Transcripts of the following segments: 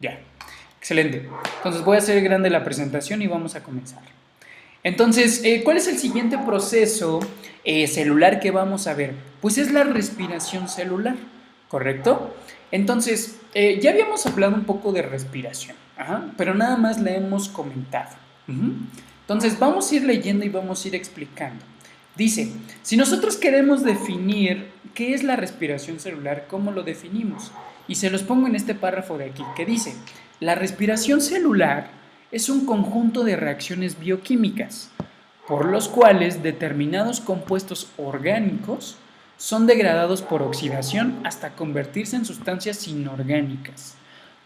Ya, excelente. Entonces voy a hacer grande la presentación y vamos a comenzar. Entonces, ¿cuál es el siguiente proceso celular que vamos a ver? Pues es la respiración celular, ¿correcto? Entonces, ya habíamos hablado un poco de respiración, ajá, pero nada más la hemos comentado. Ujú. Entonces, vamos a ir leyendo y vamos a ir explicando. Dice, si nosotros queremos definir qué es la respiración celular, ¿cómo lo definimos? Y se los pongo en este párrafo de aquí, que dice, la respiración celular es un conjunto de reacciones bioquímicas, por los cuales determinados compuestos orgánicos son degradados por oxidación hasta convertirse en sustancias inorgánicas,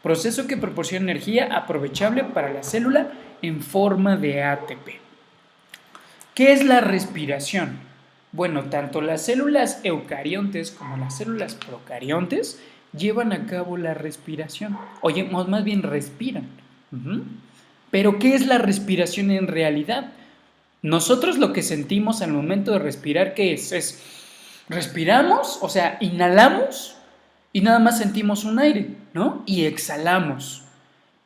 proceso que proporciona energía aprovechable para la célula en forma de ATP. ¿Qué es la respiración? Bueno, tanto las células eucariontes como las células procariontes llevan a cabo la respiración. Oye, más bien respiran. Uh-huh. Pero ¿qué es la respiración en realidad? Nosotros lo que sentimos al momento de respirar, ¿qué es? Es respiramos, o sea, inhalamos y nada más sentimos un aire, ¿no? Y exhalamos.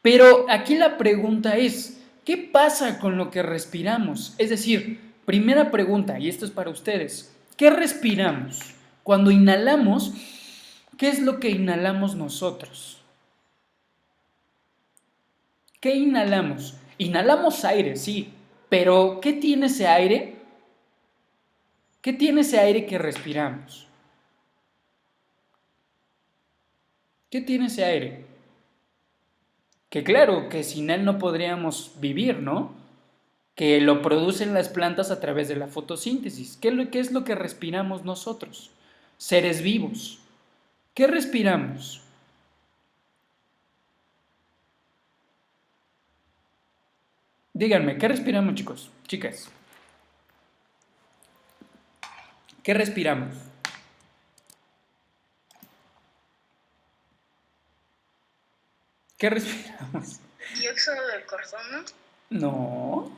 Pero aquí la pregunta es, ¿qué pasa con lo que respiramos? Es decir, primera pregunta, y esto es para ustedes, ¿qué respiramos? Cuando inhalamos, ¿qué es lo que inhalamos nosotros? ¿Qué inhalamos? Inhalamos aire, sí, pero ¿qué tiene ese aire? ¿Qué tiene ese aire que respiramos? ¿Qué tiene ese aire? Que claro, que sin él no podríamos vivir, ¿no? Que lo producen las plantas a través de la fotosíntesis. ¿Qué es lo que respiramos nosotros? Seres vivos. ¿Qué respiramos? Díganme, ¿qué respiramos, chicos? Chicas, ¿qué respiramos? ¿Qué respiramos? Dióxido de carbono. No.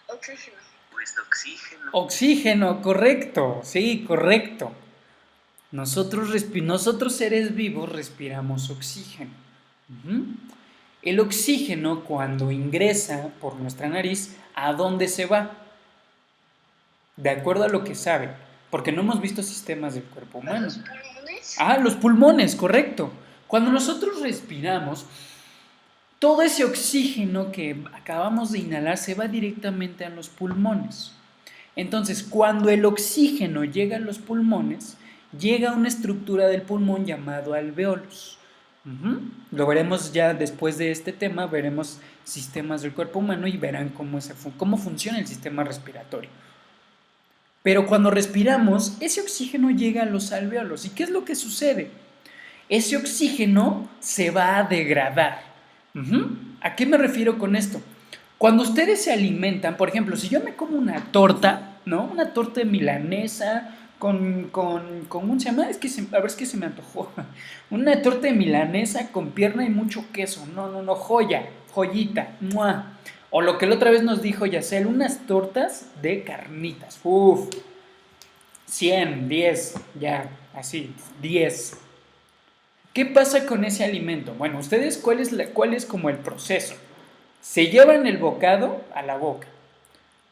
Oxígeno. Pues oxígeno. Oxígeno, correcto. Sí, correcto. Nosotros seres vivos respiramos oxígeno. Uh-huh. El oxígeno cuando ingresa por nuestra nariz, ¿a dónde se va? De acuerdo a lo que saben, porque no hemos visto sistemas del cuerpo ¿A humano. los pulmones? Ah, los pulmones, correcto. Cuando nosotros respiramos, todo ese oxígeno que acabamos de inhalar se va directamente a los pulmones. Entonces, cuando el oxígeno llega a los pulmones, llega a una estructura del pulmón llamado alveolos. Uh-huh. Lo veremos ya después de este tema, veremos sistemas del cuerpo humano y verán cómo funciona el sistema respiratorio. Pero cuando respiramos, ese oxígeno llega a los alveolos. ¿Y qué es lo que sucede? Ese oxígeno se va a degradar. Uh-huh. ¿A qué me refiero con esto? Cuando ustedes se alimentan, por ejemplo, si yo me como una torta, ¿no? Una torta de milanesa ¿cómo se llama? Es que se me antojó. Una torta de milanesa con pierna y mucho queso. No, joyita. ¡Mua! O lo que la otra vez nos dijo Yacel, unas tortas de carnitas. Uf, 100, 10, ya, así, 10. ¿Qué pasa con ese alimento? Bueno, ustedes, ¿cuál es como el proceso? Se llevan el bocado a la boca.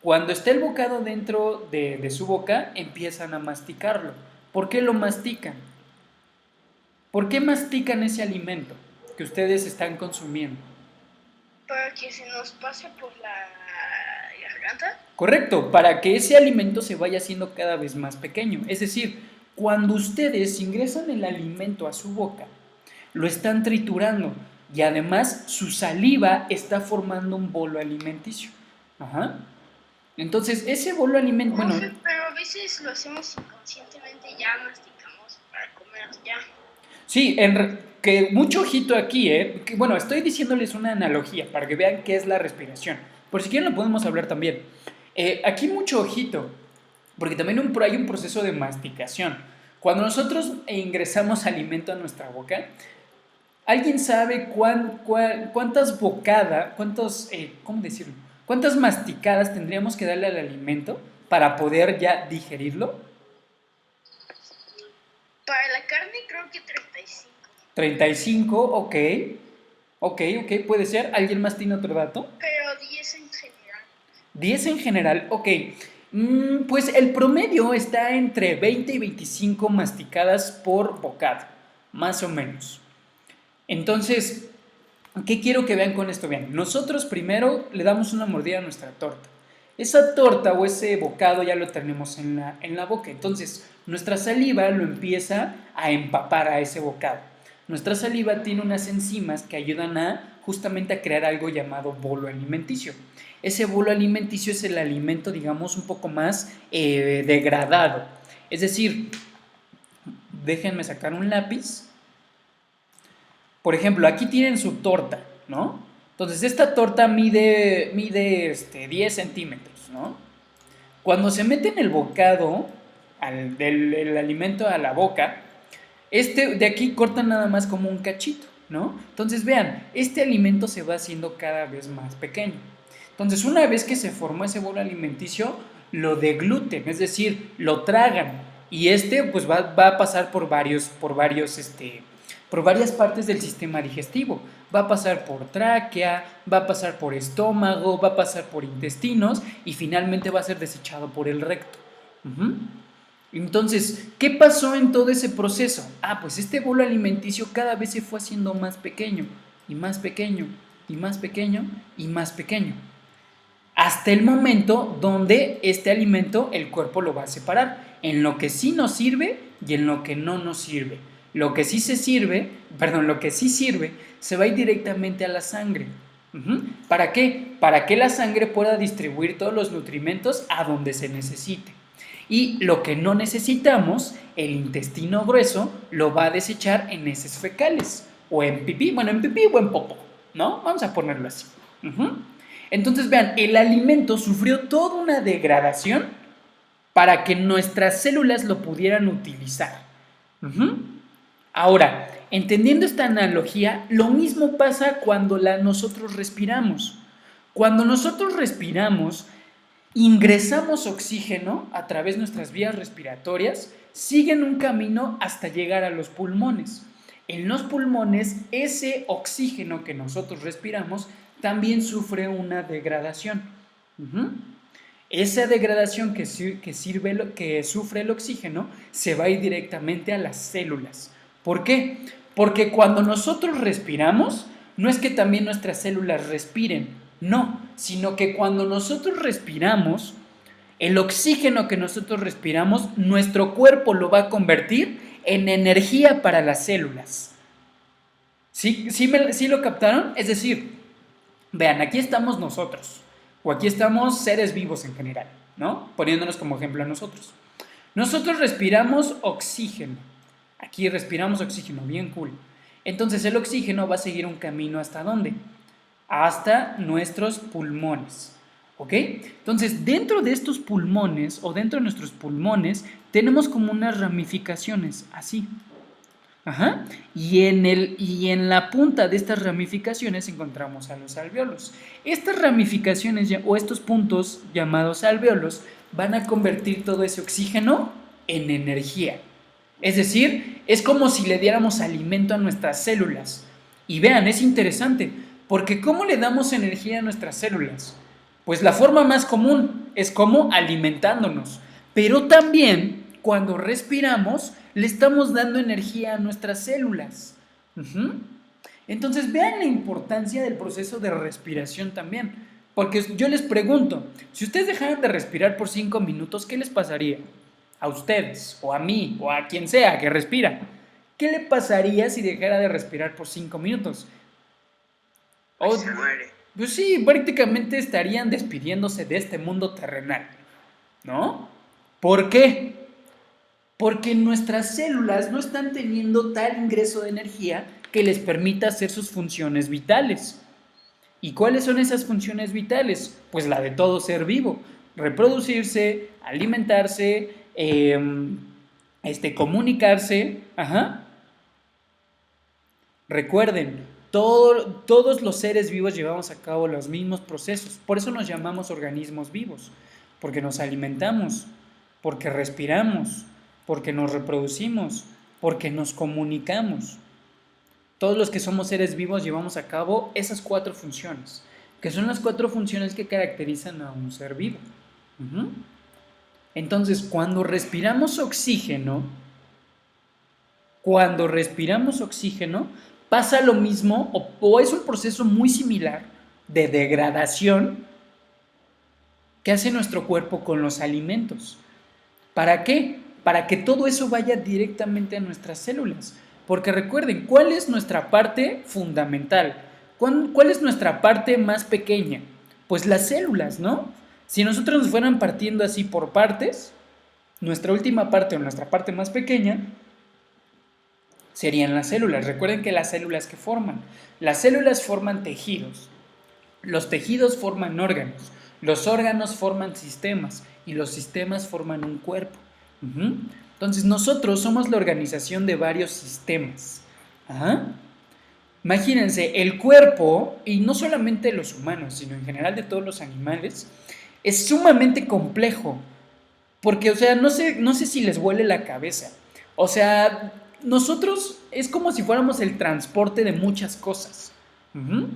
Cuando está el bocado dentro de su boca, empiezan a masticarlo. ¿Por qué lo mastican? ¿Por qué mastican ese alimento que ustedes están consumiendo? Para que se nos pase por la garganta. Correcto, para que ese alimento se vaya haciendo cada vez más pequeño. Es decir, cuando ustedes ingresan el alimento a su boca, lo están triturando y además su saliva está formando un bolo alimenticio. Ajá. Entonces, ese bolo alimenticio... No, bueno, pero a veces lo hacemos inconscientemente, ya masticamos para comer, ya. sí, que mucho ojito aquí, ¿eh? Que, bueno, estoy diciéndoles una analogía para que vean qué es la respiración. Por si quieren lo podemos hablar también. Aquí mucho ojito, porque también hay un proceso de masticación. Cuando nosotros ingresamos alimento a nuestra boca, ¿alguien sabe cuántas bocadas, ¿cómo decirlo? ¿Cuántas masticadas tendríamos que darle al alimento para poder ya digerirlo? Para la carne creo que 35. 35, ok. Ok, puede ser. ¿Alguien más tiene otro dato? Pero 10 en general. 10 en general, ok. Pues el promedio está entre 20 y 25 masticadas por bocado, más o menos. Entonces, ¿qué quiero que vean con esto? Vean, nosotros primero le damos una mordida a nuestra torta. Esa torta o ese bocado ya lo tenemos en la boca. Entonces, nuestra saliva lo empieza a empapar a ese bocado. Nuestra saliva tiene unas enzimas que ayudan a justamente a crear algo llamado bolo alimenticio. Ese bolo alimenticio es el alimento, digamos, un poco más degradado. Es decir, déjenme sacar un lápiz. Por ejemplo, aquí tienen su torta, ¿no? Entonces, esta torta mide 10 centímetros, ¿no? Cuando se mete en el bocado el alimento a la boca, de aquí corta nada más como un cachito, ¿no? Entonces, vean, este alimento se va haciendo cada vez más pequeño. Entonces, una vez que se formó ese bolo alimenticio, lo degluten, es decir, lo tragan. Y pues va a pasar por varias partes del sistema digestivo. Va a pasar por tráquea, va a pasar por estómago, va a pasar por intestinos y finalmente va a ser desechado por el recto. Uh-huh. Entonces, ¿qué pasó en todo ese proceso? Pues este bolo alimenticio cada vez se fue haciendo más pequeño, y más pequeño, y más pequeño, y más pequeño. Hasta el momento donde este alimento el cuerpo lo va a separar en lo que sí nos sirve y en lo que no nos sirve. Lo que sí sirve se va a ir directamente a la sangre. ¿Para qué? Para que la sangre pueda distribuir todos los nutrimentos a donde se necesite. Y lo que no necesitamos, el intestino grueso lo va a desechar en heces fecales, o en pipí, o en popó, ¿no? Vamos a ponerlo así. Entonces, vean, el alimento sufrió toda una degradación para que nuestras células lo pudieran utilizar. Ahora, entendiendo esta analogía, lo mismo pasa cuando nosotros respiramos. Cuando nosotros respiramos, ingresamos oxígeno a través de nuestras vías respiratorias, siguen un camino hasta llegar a los pulmones. En los pulmones, ese oxígeno que nosotros respiramos también sufre una degradación. Esa degradación que sufre el oxígeno se va a ir directamente a las células. ¿Por qué? Porque cuando nosotros respiramos, no es que también nuestras células respiren, no, sino que cuando nosotros respiramos, el oxígeno que nosotros respiramos, nuestro cuerpo lo va a convertir en energía para las células. ¿Sí lo captaron? Es decir, vean, aquí estamos nosotros, o aquí estamos seres vivos en general, ¿no? Poniéndonos como ejemplo a nosotros. Nosotros respiramos oxígeno. Aquí respiramos oxígeno, bien cool. Entonces el oxígeno va a seguir un camino ¿hasta dónde? Hasta nuestros pulmones, ¿ok? Entonces dentro de estos pulmones o dentro de nuestros pulmones tenemos como unas ramificaciones, así. Ajá. Y en la punta de estas ramificaciones encontramos a los alvéolos. Estas ramificaciones o estos puntos llamados alvéolos van a convertir todo ese oxígeno en energía. Es decir, es como si le diéramos alimento a nuestras células. Y vean, es interesante, porque ¿cómo le damos energía a nuestras células? Pues la forma más común es como alimentándonos, pero también cuando respiramos le estamos dando energía a nuestras células. Entonces vean la importancia del proceso de respiración también, porque yo les pregunto, si ustedes dejaran de respirar por 5 minutos, ¿qué les pasaría? A ustedes, o a mí, o a quien sea que respira. ¿Qué le pasaría si dejara de respirar por 5 minutos? Se muere. Pues sí, prácticamente estarían despidiéndose de este mundo terrenal, ¿no? ¿Por qué? Porque nuestras células no están teniendo tal ingreso de energía que les permita hacer sus funciones vitales. ¿Y cuáles son esas funciones vitales? Pues la de todo ser vivo: reproducirse, alimentarse, comunicarse. Recuerden, todos los seres vivos llevamos a cabo los mismos procesos. Por eso nos llamamos organismos vivos, porque nos alimentamos, porque respiramos, porque nos reproducimos, porque nos comunicamos. Todos los que somos seres vivos llevamos a cabo esas 4 funciones, que son las 4 funciones que caracterizan a un ser vivo. Uh-huh. Entonces, cuando respiramos oxígeno, pasa lo mismo o es un proceso muy similar de degradación que hace nuestro cuerpo con los alimentos. ¿Para qué? Para que todo eso vaya directamente a nuestras células. Porque recuerden, ¿cuál es nuestra parte fundamental? ¿Cuál es nuestra parte más pequeña? Pues las células, ¿no? Si nosotros nos fueran partiendo así por partes, nuestra última parte o nuestra parte más pequeña serían las células. Recuerden que las células forman tejidos, los tejidos forman órganos, los órganos forman sistemas y los sistemas forman un cuerpo. Uh-huh. Entonces nosotros somos la organización de varios sistemas. Ajá. Imagínense, el cuerpo, y no solamente los humanos, sino en general de todos los animales, es sumamente complejo. Porque, o sea, no sé si les huele la cabeza. O sea, nosotros es como si fuéramos el transporte de muchas cosas. Uh-huh.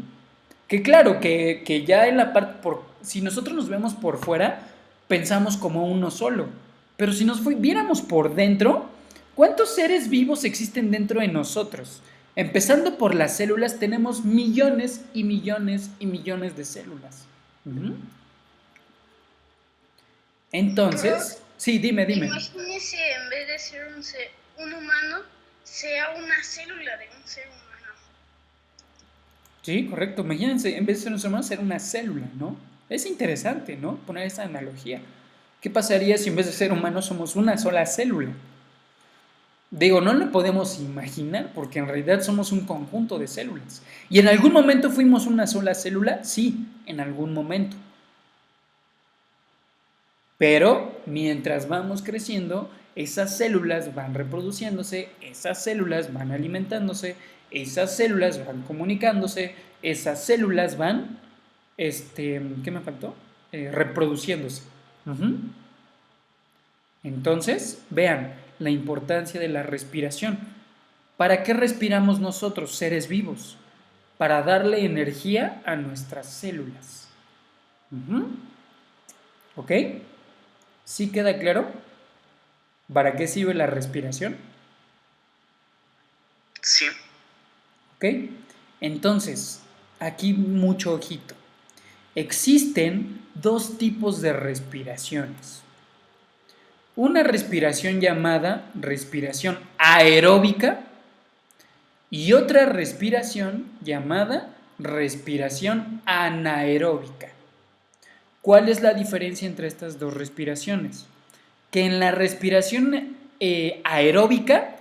Que claro, que ya en la parte, si nosotros nos vemos por fuera, pensamos como uno solo. Pero si nos viéramos por dentro, ¿cuántos seres vivos existen dentro de nosotros? Empezando por las células, tenemos millones y millones y millones de células. Uh-huh. Entonces, sí, dime. Imagínese, en vez de ser un humano, sea una célula de un ser humano. Sí, correcto. Imagínense, en vez de ser un ser humano, ser una célula, ¿no? Es interesante, ¿no? Poner esa analogía. ¿Qué pasaría si en vez de ser humanos somos una sola célula? Digo, no lo podemos imaginar porque en realidad somos un conjunto de células. ¿Y en algún momento fuimos una sola célula? Sí, en algún momento. Pero mientras vamos creciendo, esas células van reproduciéndose, esas células van alimentándose, esas células van comunicándose, esas células van, ¿qué me faltó? Reproduciéndose. Uh-huh. Entonces, vean la importancia de la respiración. ¿Para qué respiramos nosotros, seres vivos? Para darle energía a nuestras células. Uh-huh. ¿Ok? ¿Sí queda claro? ¿Para qué sirve la respiración? Sí. ¿Ok? Entonces, aquí mucho ojito. Existen 2 tipos de respiraciones. Una respiración llamada respiración aeróbica y otra respiración llamada respiración anaeróbica. ¿Cuál es la diferencia entre estas 2 respiraciones? Que en la respiración aeróbica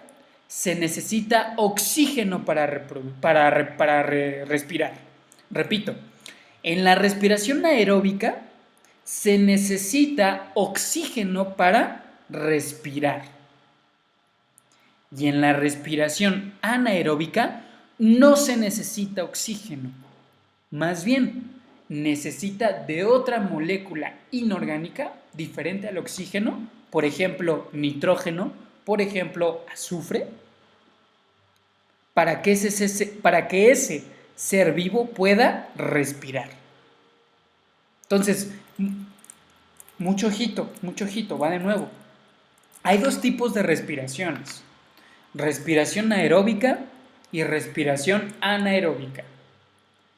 se necesita oxígeno para respirar. Repito, en la respiración aeróbica se necesita oxígeno para respirar. Y en la respiración anaeróbica no se necesita oxígeno. Más bien, necesita de otra molécula inorgánica diferente al oxígeno, por ejemplo, nitrógeno, por ejemplo, azufre, para que ese ser vivo pueda respirar. Entonces, mucho ojito, va de nuevo. Hay 2 tipos de respiraciones: respiración aeróbica y respiración anaeróbica.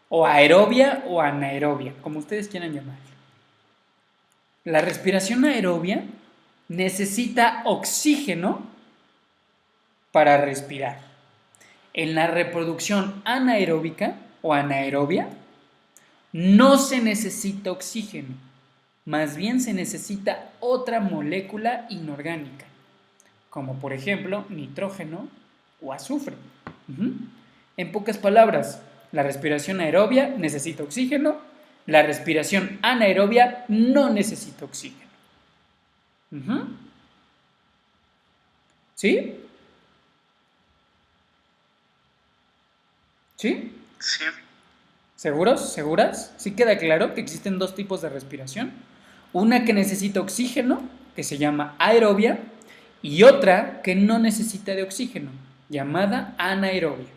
O aerobia o anaerobia, como ustedes quieran llamarlo. La respiración aerobia necesita oxígeno para respirar. En la reproducción anaeróbica o anaerobia no se necesita oxígeno, más bien se necesita otra molécula inorgánica, como por ejemplo nitrógeno o azufre. En pocas palabras, la respiración aerobia necesita oxígeno, la respiración anaerobia no necesita oxígeno. ¿Sí? ¿Sí? Sí. ¿Seguros? ¿Seguras? ¿Sí queda claro que existen 2 tipos de respiración? Una que necesita oxígeno, que se llama aerobia, y otra que no necesita de oxígeno, llamada anaerobia.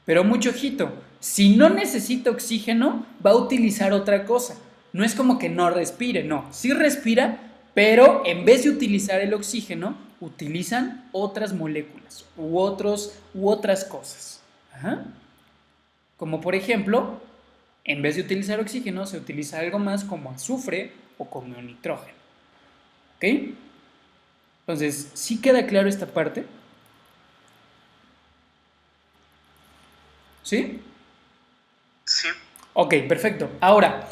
Pero mucho ojito, si no necesita oxígeno, va a utilizar otra cosa. No es como que no respire, no. Sí respira, pero en vez de utilizar el oxígeno, utilizan otras moléculas u otras cosas. Ajá. Como por ejemplo, en vez de utilizar oxígeno, se utiliza algo más como azufre o como nitrógeno. ¿Ok? Entonces, ¿sí queda claro esta parte? ¿Sí? Sí. Ok, perfecto. Ahora,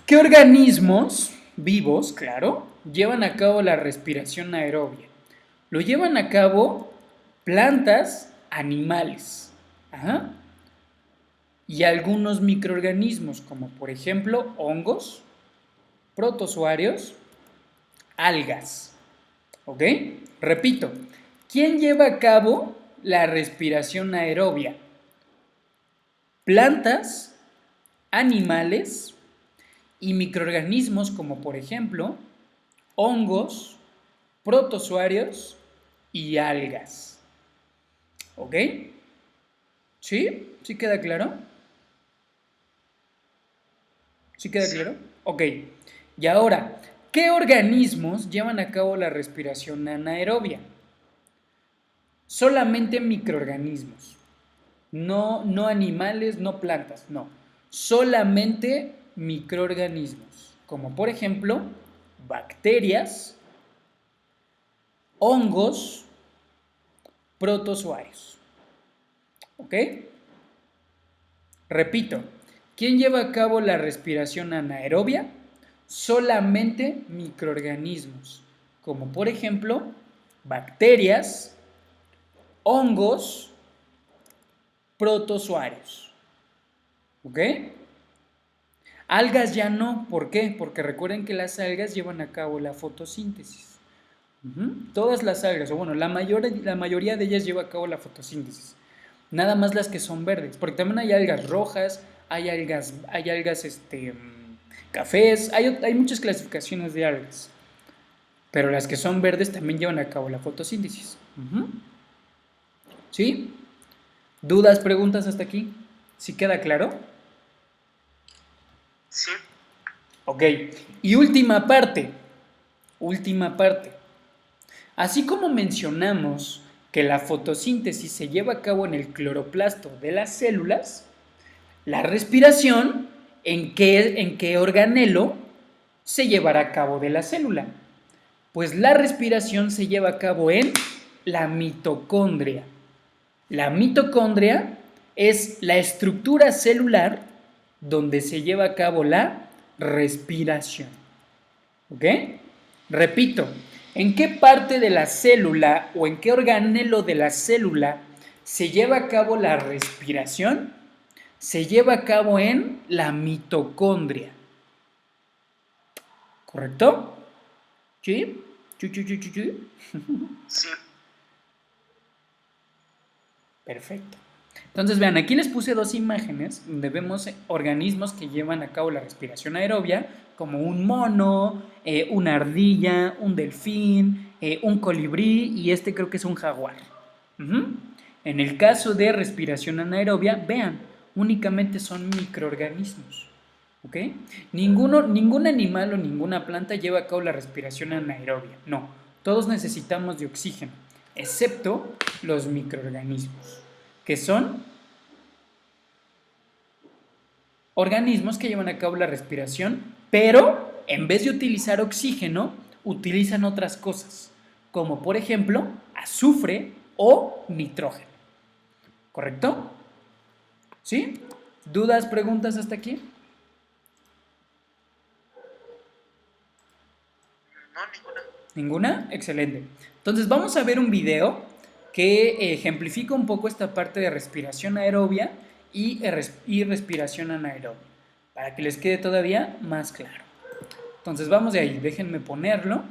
¿qué organismos vivos, claro, llevan a cabo la respiración aerobia? Lo llevan a cabo plantas, animales. Ajá. Y algunos microorganismos, como por ejemplo hongos, protozoarios, algas. ¿Ok? Repito, ¿quién lleva a cabo la respiración aerobia? Plantas, animales y microorganismos como por ejemplo hongos, protozoarios y algas. ¿Ok? ¿Sí? ¿Sí queda claro? ¿Sí queda Sí. claro? Ok. Y ahora, ¿qué organismos llevan a cabo la respiración anaerobia? Solamente microorganismos. No, no animales, no plantas, no. Solamente microorganismos. Como por ejemplo, bacterias, hongos, protozoarios. ¿Ok? Repito, ¿quién lleva a cabo la respiración anaerobia? Solamente microorganismos, como por ejemplo bacterias, hongos, protozoarios. ¿Ok? Algas ya no, ¿por qué? Porque recuerden que las algas llevan a cabo la fotosíntesis. Todas las algas, o bueno, la mayoría de ellas lleva a cabo la fotosíntesis. Nada más las que son verdes, porque también hay algas rojas, hay algas cafés, hay muchas clasificaciones de algas, pero las que son verdes también llevan a cabo la fotosíntesis. ¿Sí? ¿Dudas, preguntas hasta aquí? ¿Sí queda claro? Sí. Ok, y última parte. Así como mencionamos que la fotosíntesis se lleva a cabo en el cloroplasto de las células, la respiración, ¿en qué organelo se llevará a cabo de la célula? Pues la respiración se lleva a cabo en la mitocondria. La mitocondria es la estructura celular donde se lleva a cabo la respiración. ¿Ok? Repito, ¿en qué parte de la célula o en qué organelo de la célula se lleva a cabo la respiración? Se lleva a cabo en la mitocondria. ¿Correcto? ¿Sí? ¿Chu, chu, chu, chu, chu? Sí. Perfecto. Entonces, vean, aquí les puse dos imágenes donde vemos organismos que llevan a cabo la respiración aerobia, como un mono, una ardilla, un delfín, un colibrí y este creo que es un jaguar. Ujú. En el caso de respiración anaerobia, vean, únicamente son microorganismos. ¿Ok? Ningún animal o ninguna planta lleva a cabo la respiración anaerobia. No, todos necesitamos de oxígeno, excepto los microorganismos, que son organismos que llevan a cabo la respiración, pero en vez de utilizar oxígeno, utilizan otras cosas, como por ejemplo azufre o nitrógeno. ¿Correcto? ¿Sí? ¿Dudas, preguntas hasta aquí? No, ninguna. ¿Ninguna? Excelente. Entonces vamos a ver un video que ejemplifica un poco esta parte de respiración aerobia y respiración anaerobia, para que les quede todavía más claro. Entonces vamos de ahí, déjenme ponerlo,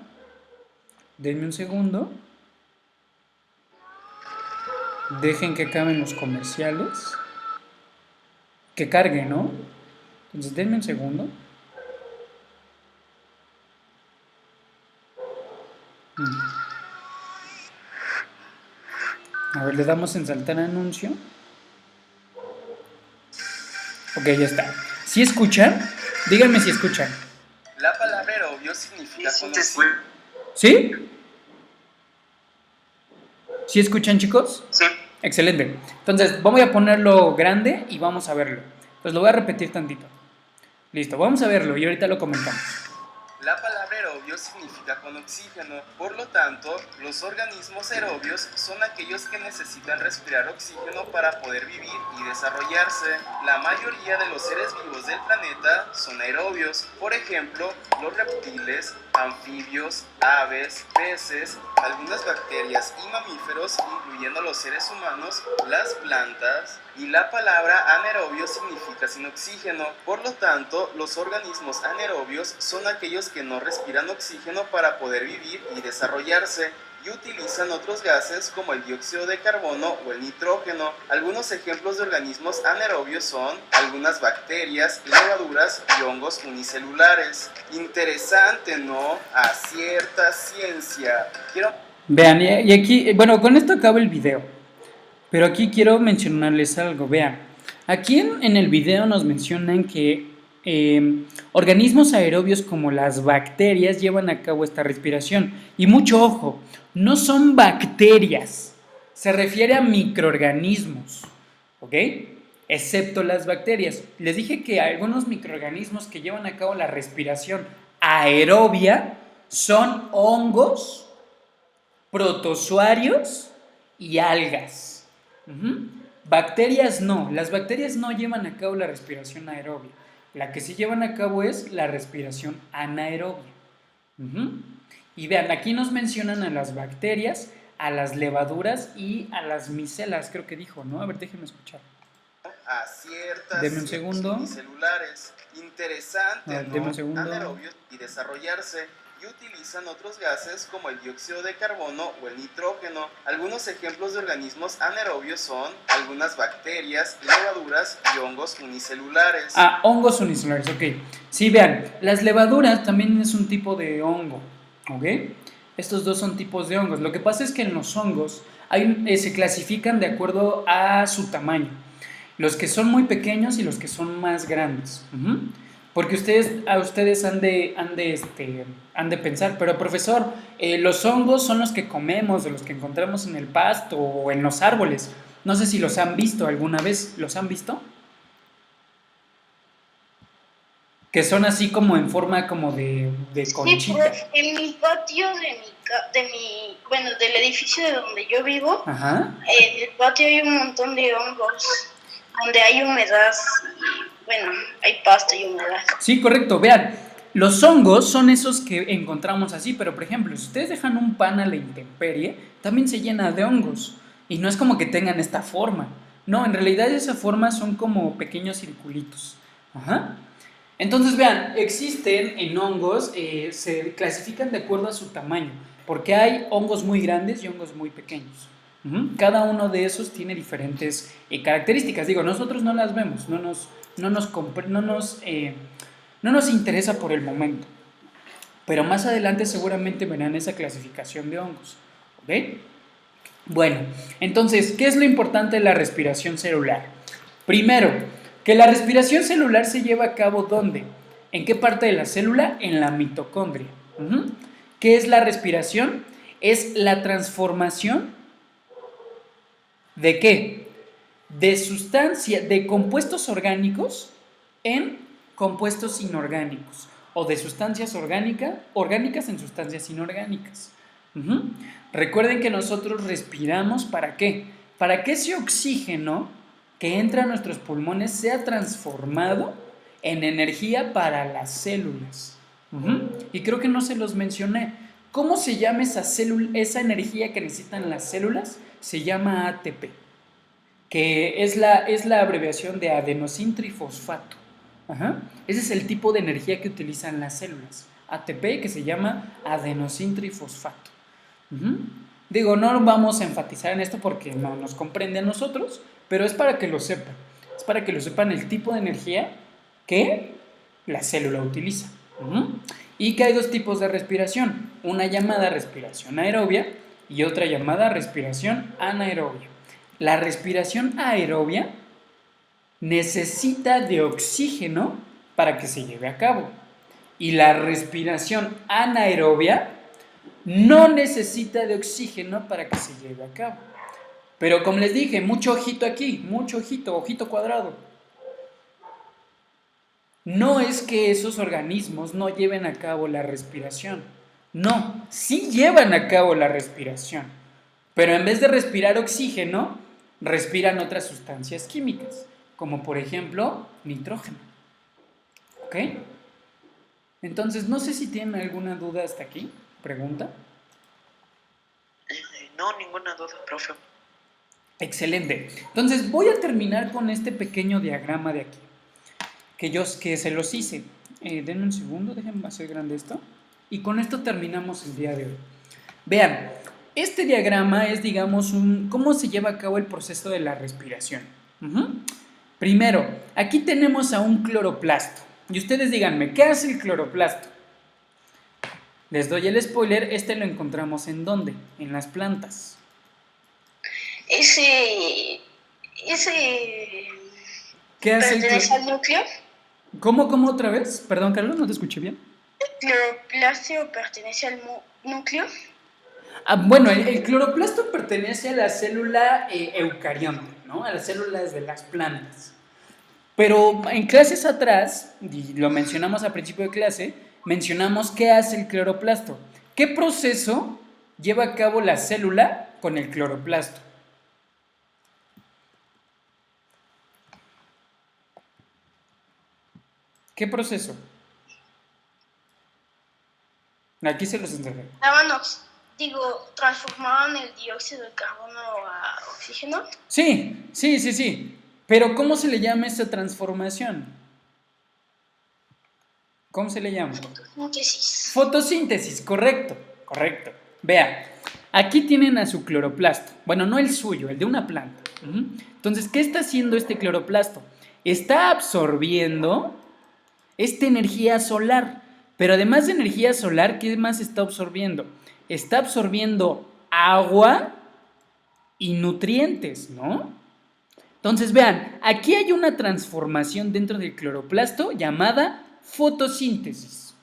denme un segundo, dejen que acaben los comerciales, que cargue, ¿no? Entonces denme un segundo. A ver, le damos en saltar anuncio. Ok, ya está. ¿Sí escuchan? Díganme si escuchan. La palabra aerobio significa Sí, con te escucho. ¿Sí? ¿Sí escuchan, chicos? Sí. Excelente. Entonces, voy a ponerlo grande y vamos a verlo. Pues lo voy a repetir tantito. Listo, vamos a verlo y ahorita lo comentamos. La palabra aerobio significa con oxígeno, por lo tanto, los organismos aerobios son aquellos que necesitan respirar oxígeno para poder vivir y desarrollarse. La mayoría de los seres vivos del planeta son aerobios, por ejemplo, los reptiles, anfibios, aves, peces, algunas bacterias y mamíferos, incluyendo los seres humanos, las plantas, y la palabra anaerobio significa sin oxígeno. Por lo tanto, los organismos anaerobios son aquellos que no respiran oxígeno para poder vivir y desarrollarse y utilizan otros gases como el dióxido de carbono o el nitrógeno. Algunos ejemplos de organismos anaerobios son algunas bacterias, levaduras y hongos unicelulares. Interesante, ¿no? A cierta ciencia. Vean, y aquí, bueno, con esto acaba el video. Pero aquí quiero mencionarles algo. Vean, aquí en el video nos mencionan que organismos aerobios como las bacterias llevan a cabo esta respiración. Y mucho ojo, no son bacterias, se refiere a microorganismos, ¿ok? Excepto las bacterias. Les dije que algunos microorganismos que llevan a cabo la respiración aerobia son hongos, protozoarios y algas. Bacterias no, las bacterias no llevan a cabo la respiración aerobia. La que sí llevan a cabo es la respiración anaerobia. Y vean, aquí nos mencionan a las bacterias, a las levaduras y a las micelas, creo que dijo, ¿no? A ver, déjenme escuchar. A ciertas Deme un segundo. unicelulares. Interesante, ver, ¿no? deme un segundo. Anaerobios y desarrollarse. Y utilizan otros gases como el dióxido de carbono o el nitrógeno. Algunos ejemplos de organismos anaerobios son algunas bacterias, levaduras y hongos unicelulares. Ah, hongos unicelulares, ok. Sí, vean, las levaduras también es un tipo de hongo, ¿ok? Estos dos son tipos de hongos. Lo que pasa es que en los hongos se clasifican de acuerdo a su tamaño. Los que son muy pequeños y los que son más grandes. Porque ustedes han de pensar, pero profesor, los hongos son los que comemos, o los que encontramos en el pasto o en los árboles. No sé si los han visto alguna vez. ¿Los han visto? Que son así como en forma como de conchita. Sí, pues en mi patio del edificio de donde yo vivo, Ajá. en el patio hay un montón de hongos, donde hay humedad y hay pasto y humedad. Sí, correcto. Vean, los hongos son esos que encontramos así, pero por ejemplo, si ustedes dejan un pan a la intemperie, también se llena de hongos. Y no es como que tengan esta forma. No, en realidad esa forma son como pequeños circulitos. Ajá. Entonces, vean, existen en hongos, se clasifican de acuerdo a su tamaño, porque hay hongos muy grandes y hongos muy pequeños. Cada uno de esos tiene diferentes características. Digo, nosotros no las vemos, no nos interesa por el momento. Pero más adelante seguramente verán esa clasificación de hongos. ¿Ok? Bueno, entonces, ¿qué es lo importante de la respiración celular? Primero, que la respiración celular se lleva a cabo ¿dónde? ¿En qué parte de la célula? En la mitocondria. ¿Qué es la respiración? Es la transformación ¿de qué? De compuestos orgánicos en compuestos inorgánicos o de sustancias orgánicas en sustancias inorgánicas. Recuerden que nosotros respiramos ¿para qué? Para que ese oxígeno que entra a nuestros pulmones sea transformado en energía para las células. Y creo que no se los mencioné. ¿Cómo se llama esa energía que necesitan las células? Se llama ATP, que es la abreviación de adenosíntrifosfato. Ese es el tipo de energía que utilizan las células. ATP, que se llama adenosíntrifosfato. Digo, no vamos a enfatizar en esto porque no nos comprende a nosotros, pero es para que lo sepan. Es para que lo sepan el tipo de energía que la célula utiliza. Y que hay dos tipos de respiración. Una llamada respiración aerobia y otra llamada respiración anaerobia. La respiración aerobia necesita de oxígeno para que se lleve a cabo. Y la respiración anaerobia no necesita de oxígeno para que se lleve a cabo. Pero como les dije, mucho ojito aquí, mucho ojito, ojito cuadrado. No es que esos organismos no lleven a cabo la respiración. No, sí llevan a cabo la respiración. Pero en vez de respirar oxígeno, respiran otras sustancias químicas, como por ejemplo nitrógeno. ¿Ok? Entonces, no sé si tienen alguna duda hasta aquí. ¿Pregunta? No, ninguna duda, profe. Excelente. Entonces, voy a terminar con este pequeño diagrama de aquí, que se los hice. Denme un segundo, déjenme hacer grande esto. Y con esto terminamos el día de hoy. Vean, este diagrama es, digamos, cómo se lleva a cabo el proceso de la respiración. Primero, aquí tenemos a un cloroplasto. Y ustedes díganme, ¿qué hace el cloroplasto? Les doy el spoiler, este lo encontramos ¿en dónde? En las plantas. Ese ¿Qué hace pertenece al núcleo. ¿Cómo otra vez? Perdón, Carlos, no te escuché bien. ¿El cloroplasto pertenece al núcleo? Bueno, el cloroplasto pertenece a la célula eucarionte, ¿no? A las células de las plantas. Pero en clases atrás, y lo mencionamos a principio de clase, mencionamos qué hace el cloroplasto. ¿Qué proceso lleva a cabo la célula con el cloroplasto? ¿Qué proceso? Aquí se los entregué. ¿Transformaban el dióxido de carbono a oxígeno? Sí. Pero ¿cómo se le llama esta transformación? ¿Cómo se le llama? Fotosíntesis. Fotosíntesis, correcto. Vea, aquí tienen a su cloroplasto. Bueno, no el suyo, el de una planta. Entonces, ¿qué está haciendo este cloroplasto? Está absorbiendo esta energía solar. Pero además de energía solar, ¿qué más está absorbiendo? Está absorbiendo agua y nutrientes, ¿no? Entonces, vean, aquí hay una transformación dentro del cloroplasto llamada fotosíntesis.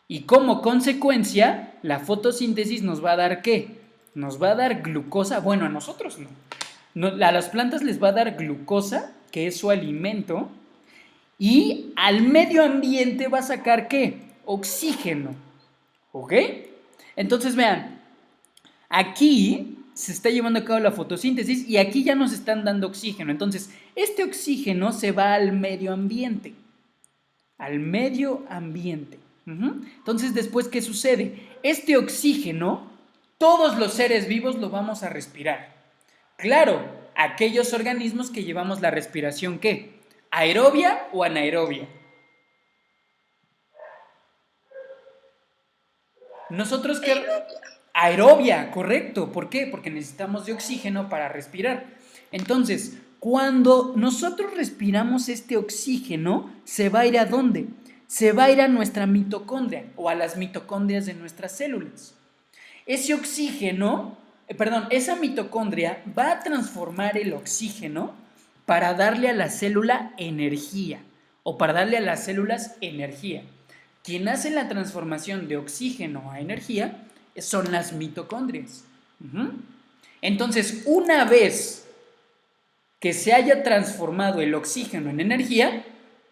Y como consecuencia, la fotosíntesis nos va a dar ¿qué? Nos va a dar glucosa. Bueno, a nosotros no. A las plantas les va a dar glucosa, que es su alimento, y al medio ambiente va a sacar ¿qué? Oxígeno. ¿Ok? Entonces, vean, aquí se está llevando a cabo la fotosíntesis y aquí ya nos están dando oxígeno. Entonces, este oxígeno se va al medio ambiente. Al medio ambiente. Entonces, después, ¿qué sucede? Este oxígeno, todos los seres vivos lo vamos a respirar. Claro, aquellos organismos que llevamos la respiración, ¿qué? ¿Aerobia o anaerobia? Nosotros que... Aerobia, correcto. ¿Por qué? Porque necesitamos de oxígeno para respirar. Entonces, cuando nosotros respiramos este oxígeno, ¿se va a ir a dónde? Se va a ir a nuestra mitocondria o a las mitocondrias de nuestras células. Ese oxígeno, esa mitocondria va a transformar el oxígeno para darle a la célula energía o para darle a las células energía. Quien hace la transformación de oxígeno a energía son las mitocondrias. Entonces, una vez que se haya transformado el oxígeno en energía,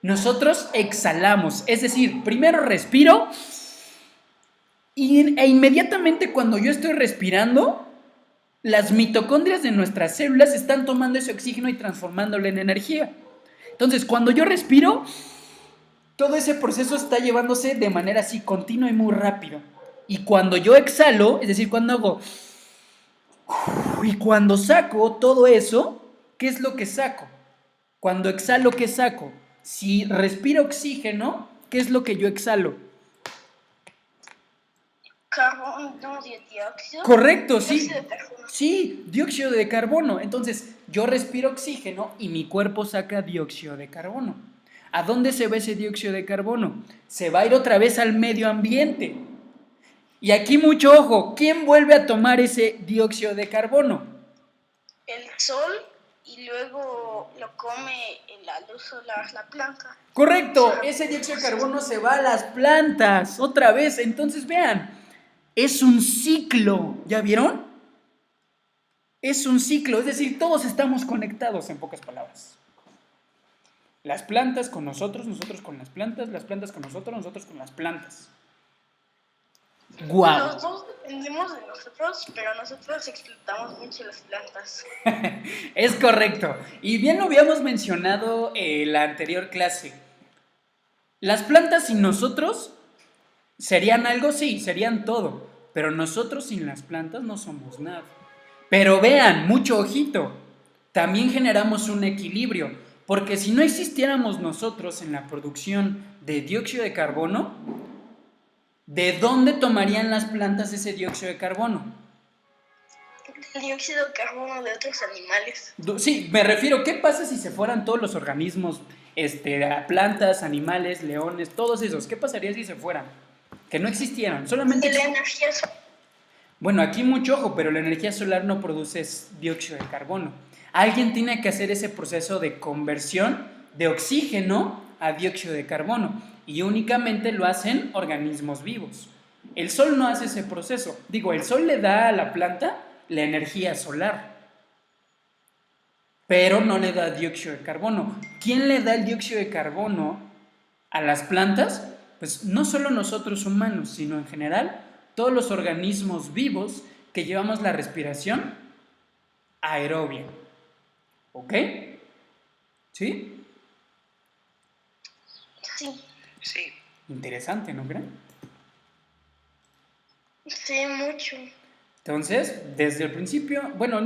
nosotros exhalamos. Es decir, primero respiro e inmediatamente cuando yo estoy respirando, las mitocondrias de nuestras células están tomando ese oxígeno y transformándolo en energía. Entonces, cuando yo respiro, todo ese proceso está llevándose de manera así continua y muy rápido. Y cuando yo exhalo, es decir, cuando hago y cuando saco todo eso, ¿qué es lo que saco? Cuando exhalo, ¿qué saco? Si respiro oxígeno, ¿qué es lo que yo exhalo? Carbono de dióxido. Correcto, sí. Dióxido de carbono. Sí, dióxido de carbono. Entonces, yo respiro oxígeno y mi cuerpo saca dióxido de carbono. ¿A dónde se va ese dióxido de carbono? Se va a ir otra vez al medio ambiente. Y aquí mucho ojo, ¿quién vuelve a tomar ese dióxido de carbono? El sol y luego la lo come la luz solar, la planta. Correcto, ese dióxido de carbono se va a las plantas, otra vez. Entonces vean, es un ciclo, ¿ya vieron? Es un ciclo, es decir, todos estamos conectados en pocas palabras. Las plantas con nosotros, nosotros con las plantas con nosotros con las plantas. ¡Guau! Los dos dependemos de nosotros, pero nosotros explotamos mucho las plantas. Es correcto. Y bien lo habíamos mencionado en la anterior clase. Las plantas sin nosotros serían algo, sí, serían todo. Pero nosotros sin las plantas no somos nada. Pero vean, mucho ojito, también generamos un equilibrio. Porque si no existiéramos nosotros en la producción de dióxido de carbono, ¿de dónde tomarían las plantas ese dióxido de carbono? El dióxido de carbono de otros animales. Sí, me refiero, ¿qué pasa si se fueran todos los organismos, plantas, animales, leones, todos esos? ¿Qué pasaría si se fueran? Que no existieran, solamente... Y la energía Bueno, aquí mucho ojo, pero la energía solar no produce dióxido de carbono. Alguien tiene que hacer ese proceso de conversión de oxígeno a dióxido de carbono y únicamente lo hacen organismos vivos. El sol no hace ese proceso. Digo, el sol le da a la planta la energía solar, pero no le da dióxido de carbono. ¿Quién le da el dióxido de carbono a las plantas? Pues no solo nosotros humanos, sino en general todos los organismos vivos que llevamos la respiración aerobia. ¿Ok? ¿Sí? sí. Sí. Interesante, ¿no creen? Sí, mucho. Entonces, desde el principio, bueno,